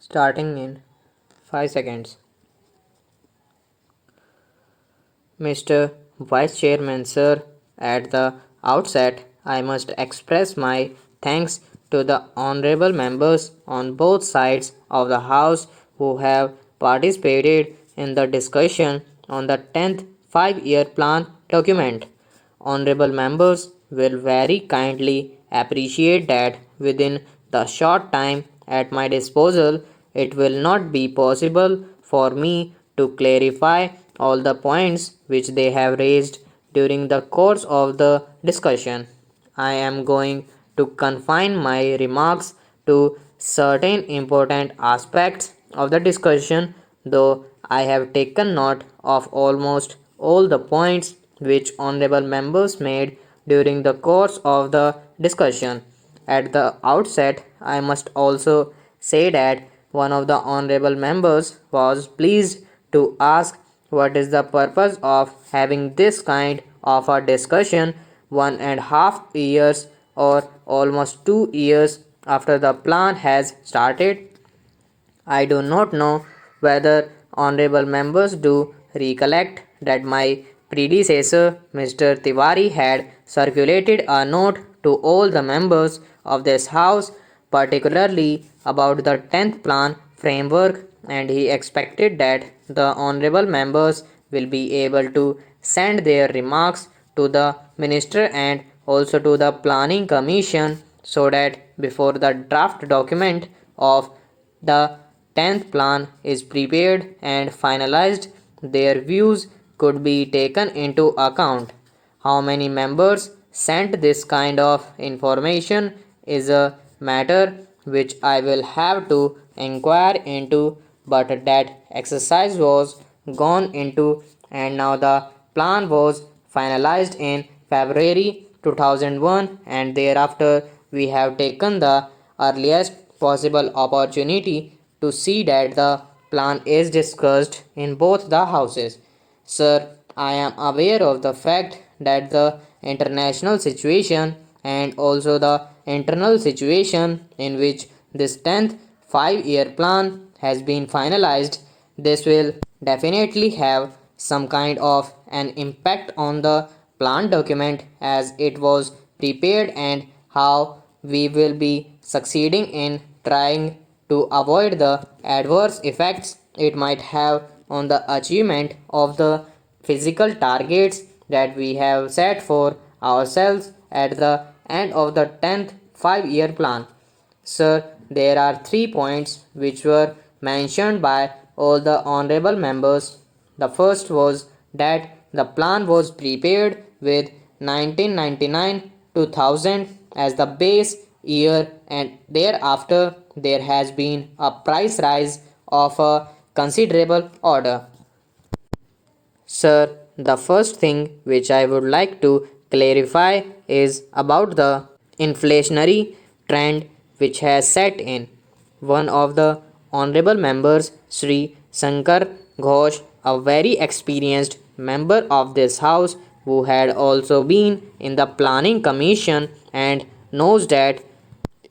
Starting in 5 seconds. Mr. Vice Chairman Sir, at the outset, I must express my thanks to the honorable members on both sides of the House who have participated in the discussion on the 10th 5-year plan document. Honorable members will very kindly appreciate that within the short time at my disposal, it will not be possible for me to clarify all the points which they have raised during the course of the discussion. I am going to confine my remarks to certain important aspects of the discussion, though I have taken note of almost all the points which honorable members made during the course of the discussion. At the outset, I must also say that one of the honorable members was pleased to ask what is the purpose of having this kind of a discussion 1.5 years or almost 2 years after the plan has started. I do not know whether honorable members do recollect that my predecessor, Mr. Tiwari, had circulated a note to all the members of this House, particularly about the 10th plan framework, and he expected that the honorable members will be able to send their remarks to the minister and also to the planning commission so that before the draft document of the 10th plan is prepared and finalized, their views could be taken into account. How many members sent this kind of information is a matter which I will have to inquire into, but that exercise was gone into and now the plan was finalized in February 2001, and thereafter we have taken the earliest possible opportunity to see that the plan is discussed in both the houses. Sir, I am aware of the fact that the international situation and also the internal situation in which this 10th 5-year plan has been finalized. This will definitely have some kind of an impact on the plan document as it was prepared and how we will be succeeding in trying to avoid the adverse effects it might have on the achievement of the physical targets that we have set for ourselves at the end of the 10th 5-year plan. Sir, there are 3 points which were mentioned by all the honorable members. The first was that the plan was prepared with 1999 2000 as the base year, and thereafter there has been a price rise of a considerable order. Sir, the first thing which I would like to clarify is about the inflationary trend which has set in. One of the honorable members, Sri Shankar Ghosh, a very experienced member of this house who had also been in the planning commission and knows that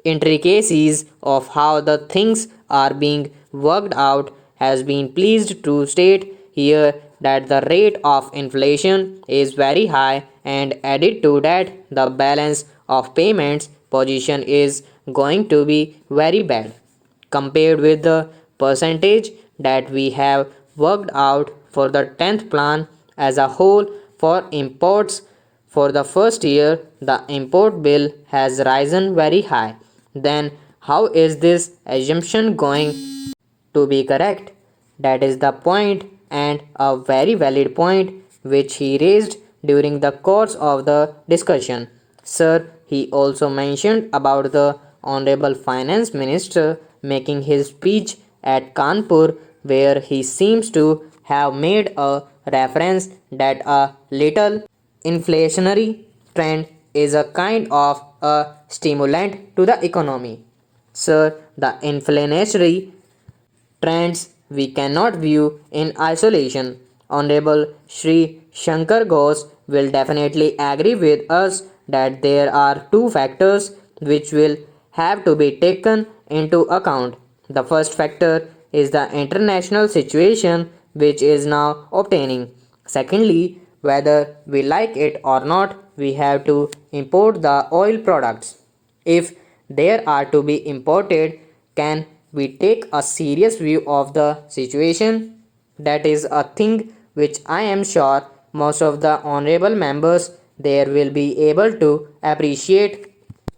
intricacies of how the things are being worked out, has been pleased to state here that the rate of inflation is very high, and added to that the balance of payments position is going to be very bad compared with the percentage that we have worked out for the 10th plan as a whole. For imports, for the first year the import bill has risen very high. Then how is this assumption going to be correct? That is the point, and a very valid point which he raised during the course of the discussion. Sir, he also mentioned about the Honorable Finance Minister making his speech at Kanpur, where he seems to have made a reference that a little inflationary trend is a kind of a stimulant to the economy. Sir, the inflationary trends we cannot view in isolation. Honorable Sri Shankar Ghosh will definitely agree with us that there are two factors which will have to be taken into account. The first factor is the international situation which is now obtaining. Secondly, whether we like it or not, we have to import the oil products. If they are to be imported, can we take a serious view of the situation? That is a thing which I am sure most of the honorable members there will be able to appreciate.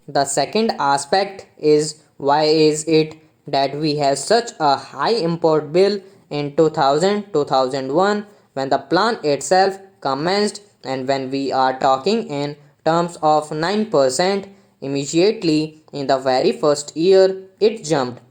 The second aspect is why is it that we have such a high import bill in 2000-2001 when the plan itself commenced, and when we are talking in terms of 9% immediately in the very first year it jumped.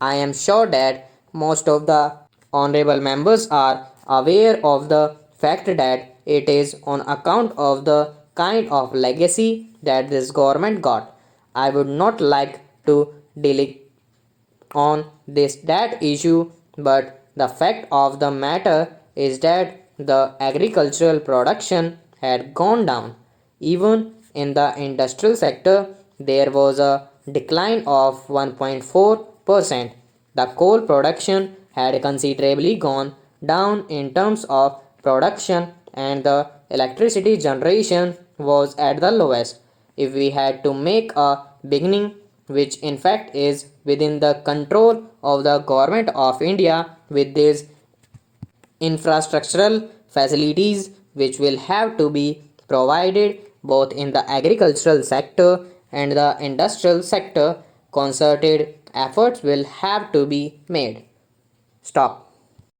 I am sure that most of the honorable members are aware of the fact that it is on account of the kind of legacy that this government got. I would not like to delete on this that issue, but the fact of the matter is that the agricultural production had gone down. Even in the industrial sector, there was a decline of 1.4%. The coal production had considerably gone down in terms of production, and the electricity generation was at the lowest. If we had to make a beginning, which in fact is within the control of the government of India, with these infrastructural facilities which will have to be provided both in the agricultural sector and the industrial sector, concerted efforts will have to be made. Stop.